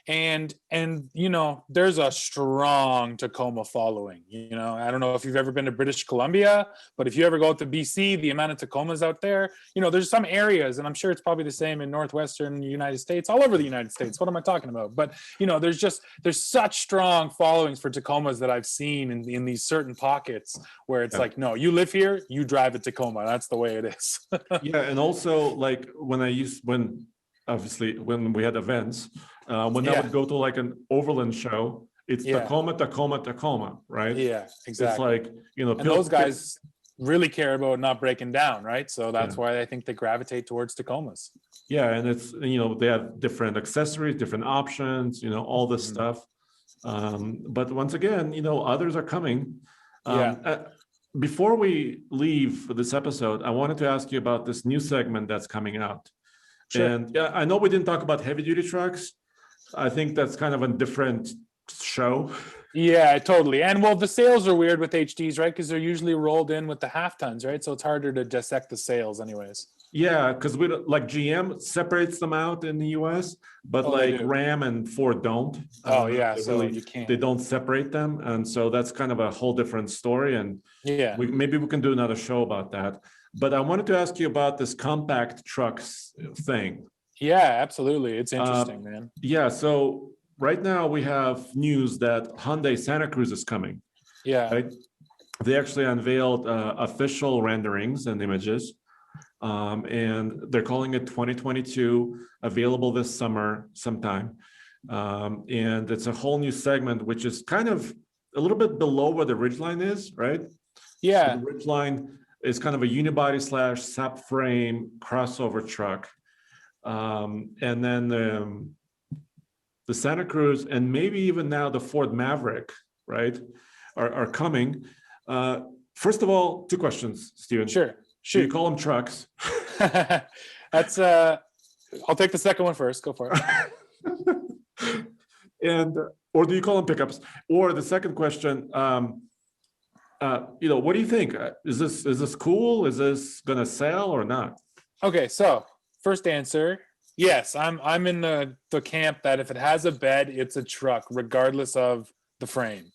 And there's a strong Tacoma following. I don't know if you've ever been to British Columbia, but if you ever go out to BC, the amount of Tacomas out there, there's some areas, and I'm sure it's probably the same in northwestern United States, all over the United States. What am I talking about? But there's such strong followings for Tacomas that I've seen in these certain pockets where it's like, no, you live here, you drive a Tacoma. That's the way it is. Yeah, and also like when obviously when we had events, when I Yeah. would go to like an overland show, it's Yeah. Tacoma, right? Yeah, It's exactly. like, And those guys really care about not breaking down, right? So that's Yeah. why I think they gravitate towards Tacomas. Yeah, and it's, they have different accessories, different options, all this Mhm. stuff. But once again, others are coming. Yeah. Before we leave for this episode, I wanted to ask you about this new segment that's coming out. Sure. And yeah, I know we didn't talk about heavy duty trucks. I think that's kind of a different show. Yeah, totally. And well, the sales are weird with HDs, right? Because they're usually rolled in with the half tons, right? So it's harder to dissect the sales anyways. Yeah, because we like GM separates them out in the US, but Oh, they like do. Ram and Ford don't. Oh, yeah. They So really you can't. they don't separate them, and so that's kind of a whole different story. And Yeah. maybe we can do another show about that. But I wanted to ask you about this compact trucks thing. Yeah, absolutely. It's interesting, man. Yeah, so right now we have news that Hyundai Santa Cruz is coming. Yeah. Right? They actually unveiled official renderings and images. And they're calling it 2022, available this summer sometime. And it's a whole new segment, which is kind of a little bit below where the Ridgeline is, right? Yeah. So the Ridgeline is kind of a unibody slash sap frame crossover truck. And then the Santa Cruz and maybe even now the Ford Maverick, right, are coming. First of all, two questions, Steven. Sure. Do you call them trucks? That's I'll take the second one first. Go for it. And or do you call them pickups? Or the second question, what do you think? Is this cool? Is this gonna sell or not? Okay, so first answer, yes, I'm in the camp that if it has a bed, it's a truck, regardless of the frame.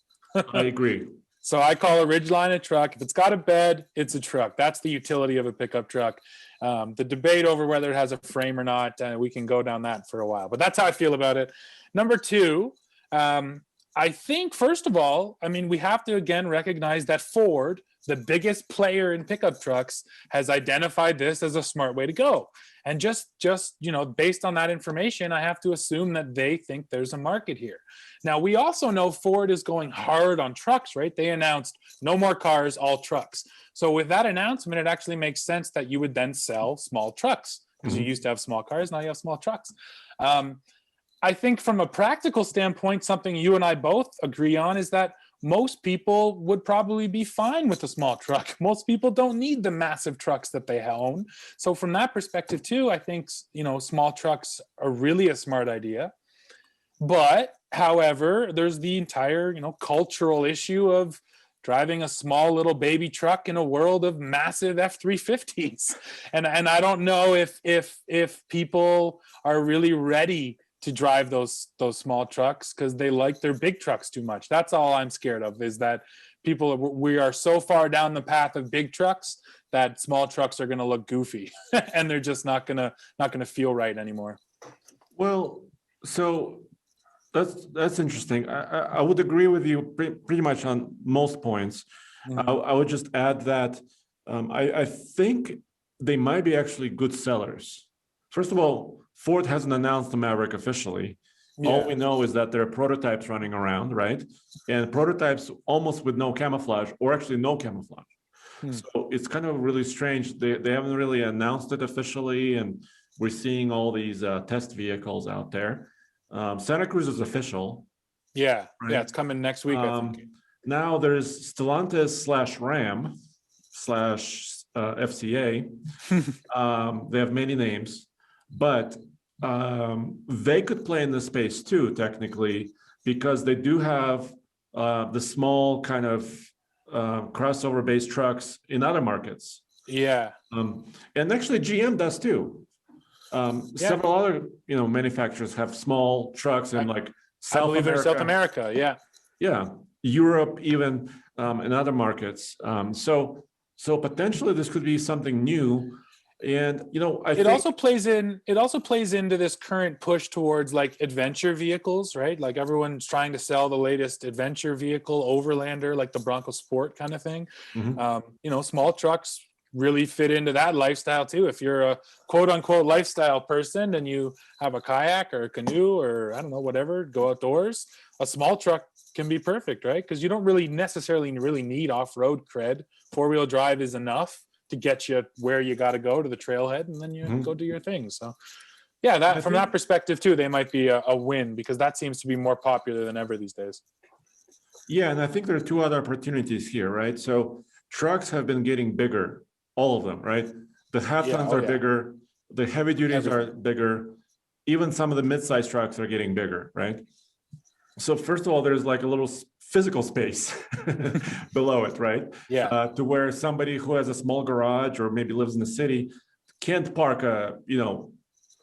I agree. So I call a Ridgeline a truck. If it's got a bed, it's a truck. That's the utility of a pickup truck. The debate over whether it has a frame or not, we can go down that for a while. But that's how I feel about it. Number two, I think, first of all, I mean, we have to, again, recognize that Ford, the biggest player in pickup trucks, has identified this as a smart way to go. And just based on that information, I have to assume that they think there's a market here. Now, we also know Ford is going hard on trucks, right? They announced no more cars, all trucks. So with that announcement, it actually makes sense that you would then sell small trucks because you used to have small cars, now you have small trucks. I think from a practical standpoint, something you and I both agree on is that most people would probably be fine with a small truck. Most people don't need the massive trucks that they own. So from that perspective too, I think, small trucks are really a smart idea. But however, there's the entire, cultural issue of driving a small little baby truck in a world of massive F-350s. And I don't know if people are really ready to drive those small trucks because they like their big trucks too much. That's all I'm scared of, is that we are so far down the path of big trucks that small trucks are going to look goofy and they're just not going to feel right anymore. Well, so that's interesting. I would agree with you pretty much on most points. I would just add that I think they might be actually good sellers. First of all, Ford hasn't announced the Maverick officially. Yeah. All we know is that there are prototypes running around, right? And prototypes almost with no camouflage, or actually no camouflage. So it's kind of really strange. They haven't really announced it officially, and we're seeing all these test vehicles out there. Santa Cruz is official. Yeah, right? Yeah, it's coming next week, I think. Now there's Stellantis / Ram / FCA. They have many names. But they could play in this space too, technically, because they do have the small kind of crossover-based trucks in other markets. Yeah. And actually, GM does too. Several other manufacturers have small trucks in like South America. Yeah. Yeah, Europe, even in other markets. So potentially this could be something new. And I think it also plays into this current push towards like adventure vehicles, right? Like everyone's trying to sell the latest adventure vehicle, overlander, like the Bronco Sport kind of thing. Small trucks really fit into that lifestyle too. If you're a quote unquote lifestyle person and you have a kayak or a canoe or I don't know, whatever, go outdoors, a small truck can be perfect, right? Because you don't really necessarily need off-road cred. Four-wheel drive is enough to get you where you got to go to the trailhead, and then you go do your thing. So yeah, that perspective too, they might be a win, because that seems to be more popular than ever these days. Yeah, and I think there are two other opportunities here, right? So trucks have been getting bigger, all of them, right? The half tons are bigger, the heavy duties are bigger, even some of the mid-sized trucks are getting bigger, right? So first of all, there's like a little physical space below it, right? Yeah, To where somebody who has a small garage or maybe lives in the city can't park a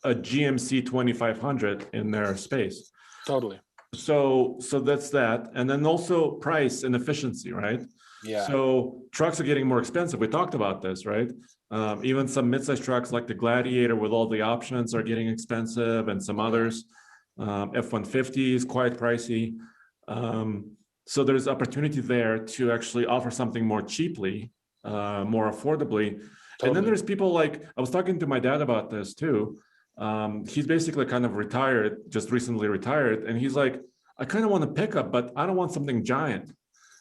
GMC 2500 in their space. totally. So that's that. And then also price and efficiency, right? Yeah. So trucks are getting more expensive. We talked about this, right? Even some mid-sized trucks like the Gladiator with all the options are getting expensive, and some others. F-150 is quite pricey. So there's opportunity there to actually offer something more cheaply, more affordably. Totally. And then there's people like, I was talking to my dad about this too. He's basically kind of retired, just recently retired. And he's like, I kind of want a pickup, but I don't want something giant.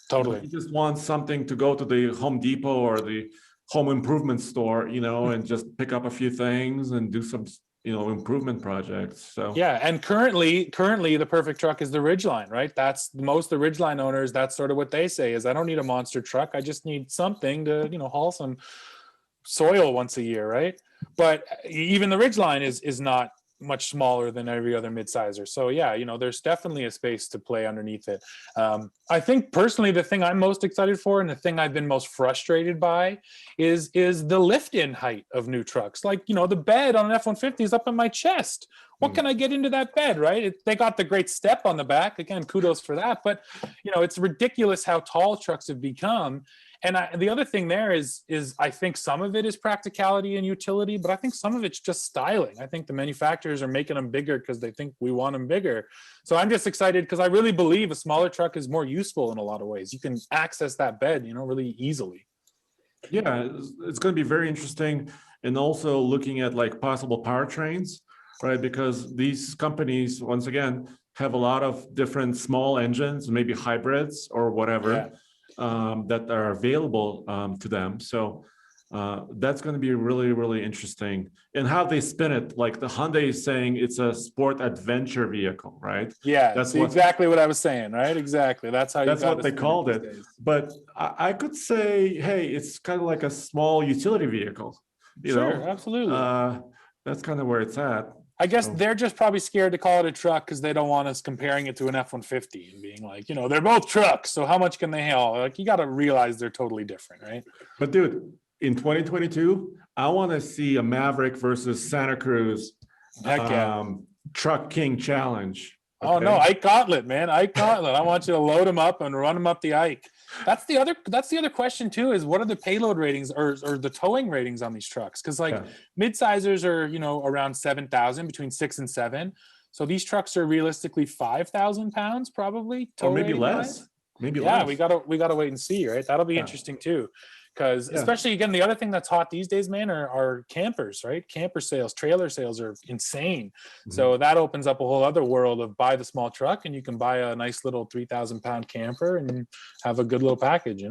Totally. He just wants something to go to the Home Depot or the home improvement store, and just pick up a few things and do some, improvement projects. So yeah, and currently the perfect truck is the Ridgeline, right? That's most the Ridgeline owners. That's sort of what they say is, I don't need a monster truck. I just need something to haul some soil once a year, right? But even the Ridgeline is not much smaller than every other midsizer. So yeah, there's definitely a space to play underneath it. I think personally, the thing I'm most excited for and the thing I've been most frustrated by is the lift-in height of new trucks. Like, the bed on an F-150 is up in my chest. What can I get into that bed, right? They got the great step on the back. Again, kudos for that. But, it's ridiculous how tall trucks have become. And the other thing there is I think some of it is practicality and utility, but I think some of it's just styling. I think the manufacturers are making them bigger because they think we want them bigger. So I'm just excited because I really believe a smaller truck is more useful in a lot of ways. You can access that bed, really easily. yeah, it's going to be very interesting. And also looking at like possible powertrains, right? Because these companies, once again, have a lot of different small engines, maybe hybrids or whatever. Yeah. That are available to them. So that's going to be really, really interesting. And how they spin it, like the Hyundai is saying it's a sport adventure vehicle, right? Yeah, That's exactly what I was saying, right? Exactly. That's how that's what they called it. But I could say, hey, it's kind of like a small utility vehicle. Sure, absolutely. That's kind of where it's at. I guess they're just probably scared to call it a truck because they don't want us comparing it to an F-150 and being like, they're both trucks. So how much can they haul? Like, you got to realize they're totally different, right? But dude, in 2022, I want to see a Maverick versus Santa Cruz Truck King Challenge. Okay? Oh no, Ike Gauntlet, man. Ike Gauntlet. I want you to load them up and run them up the Ike. That's the other question too, is what are the payload ratings or the towing ratings on these trucks? Because mid-sizers are, around 7,000, between 6 and 7. So these trucks are realistically 5,000 pounds probably. Or maybe less. Maybe less. We gotta wait and see, right? That'll be interesting too. Because especially again, the other thing that's hot these days, man, are campers, right? Camper sales, trailer sales are insane. Mm-hmm. So that opens up a whole other world of buy the small truck and you can buy a nice little 3,000-pound camper and have a good little package,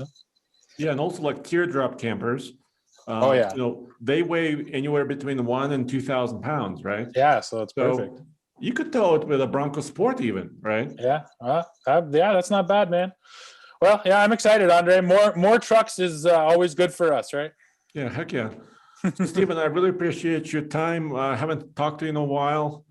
Yeah, and also like teardrop campers. They weigh anywhere between 1,000 and 2,000 pounds, right? Yeah, so it's perfect. You could tow it with a Bronco Sport even, right? Yeah, that's not bad, man. Well, yeah, I'm excited, Andre. More trucks is always good for us, right? Yeah, heck yeah. So, Stephen, I really appreciate your time. I haven't talked to you in a while.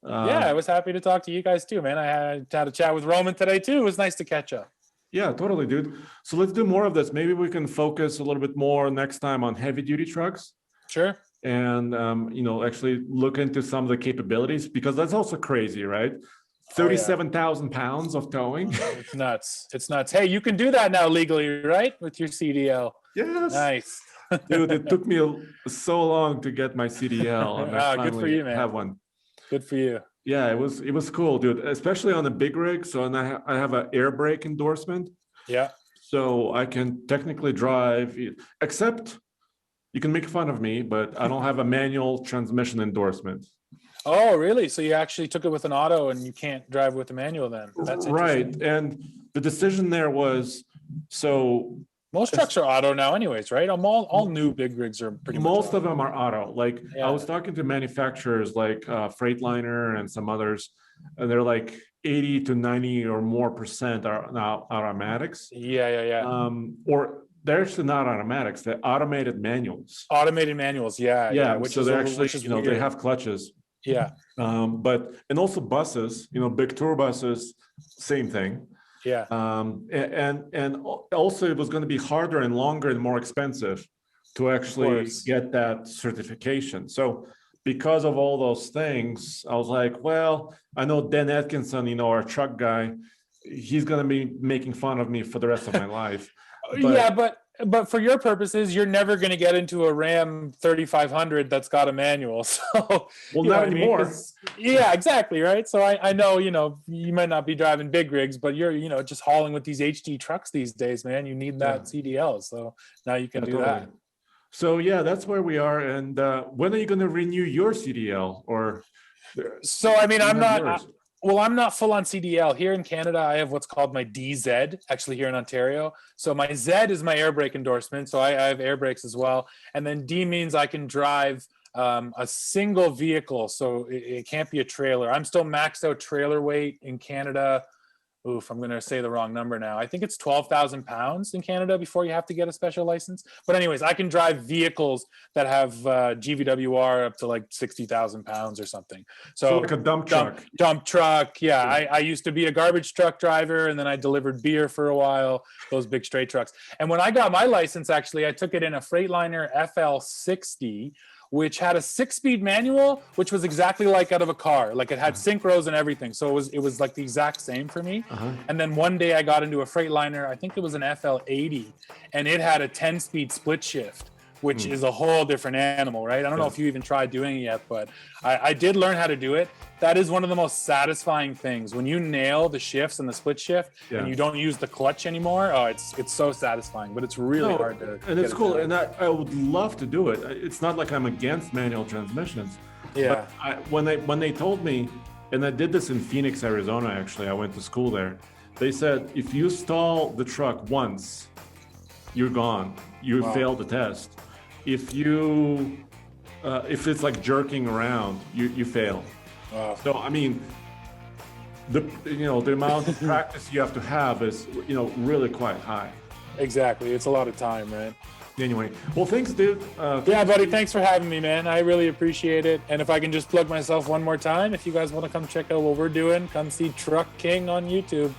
I was happy to talk to you guys too, man. I had a chat with Roman today too. It was nice to catch up. Yeah, totally, dude. So let's do more of this. Maybe we can focus a little bit more next time on heavy duty trucks. Sure. And, actually look into some of the capabilities, because that's also crazy, right? 37,000 pounds of towing. It's nuts. Hey, you can do that now legally, right? With your CDL. Yes. Nice. Dude, it took me so long to get my CDL. And I good for you, man. have one. Good for you. Yeah, it was cool, dude. Especially on the big rig. So, and I have an air brake endorsement. Yeah. So I can technically drive, except you can make fun of me, but I don't have a manual transmission endorsement. Oh, really? So you actually took it with an auto and you can't drive with a manual then? That's right. And the decision there was, so most trucks are auto now anyways, right? All new big rigs are pretty much most of them are auto. Like I was talking to manufacturers like Freightliner and some others, and they're like 80 to 90 or more % are now automatics. Yeah. Or they're actually not automatics, they're automated manuals. Automated manuals, yeah. Which so they're actually, they have clutches. Yeah. And also buses, big tour buses, same thing. Yeah. And also it was going to be harder and longer and more expensive to actually get that certification. So because of all those things, I was like, well, I know Dan Atkinson, our truck guy, he's going to be making fun of me for the rest of my life. But for your purposes, you're never going to get into a Ram 3500 that's got a manual. So, not anymore. Yeah, exactly. Right. So I know, you might not be driving big rigs, but you're, just hauling with these HD trucks these days, man. You need that CDL. So now you can do that. So yeah, that's where we are. And when are you going to renew your CDL? So, I mean, I'm not full on CDL. Here in Canada, I have what's called my DZ, actually here in Ontario. So my Z is my air brake endorsement. So I have air brakes as well. And then D means I can drive a single vehicle. So it can't be a trailer. I'm still maxed out trailer weight in Canada. Oof, I'm going to say the wrong number now. I think it's 12,000 pounds in Canada before you have to get a special license. But anyways, I can drive vehicles that have GVWR up to like 60,000 pounds or something. So like a dump truck. Dump truck. Yeah. I used to be a garbage truck driver, and then I delivered beer for a while, those big straight trucks. And when I got my license, actually, I took it in a Freightliner FL60, which had a 6-speed manual, which was exactly like out of a car. Like it had synchros and everything. So it was like the exact same for me. And then one day I got into a Freightliner, I think it was an FL80, and it had a 10-speed split shift, which is a whole different animal, right? I don't know if you even tried doing it yet, but I did learn how to do it. That is one of the most satisfying things. When you nail the shifts and the split shift and you don't use the clutch anymore, it's so satisfying, but it's really hard to and it's cool. And I would love to do it. It's not like I'm against manual transmissions. Yeah. But when they told me, and I did this in Phoenix, Arizona, actually, I went to school there. They said, if you stall the truck once, you're gone. You failed the test. If it's like jerking around, you fail. Wow. So I mean, the amount of practice you have to have is really quite high. Exactly, it's a lot of time, right? Anyway, well, thanks, dude. Yeah, buddy, thanks for having me, man. I really appreciate it. And if I can just plug myself one more time, if you guys want to come check out what we're doing, come see Truck King on YouTube.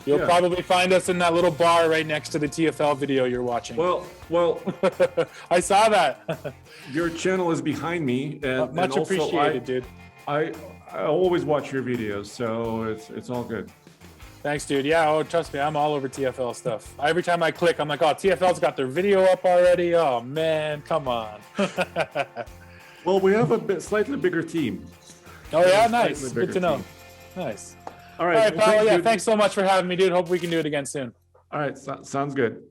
You'll probably find us in that little bar right next to the TFL video you're watching. Well, I saw that. Your channel is behind me, and much also appreciated, dude. I always watch your videos, so it's all good. Thanks, dude. Yeah, trust me, I'm all over TFL stuff. Every time I click, I'm like, oh, TFL's got their video up already. Oh man, come on. Well, we have a slightly bigger team. Oh yeah, nice. Good to know. Nice. All right, pal. Yeah, thanks so much for having me, dude. Hope we can do it again soon. All right, sounds good.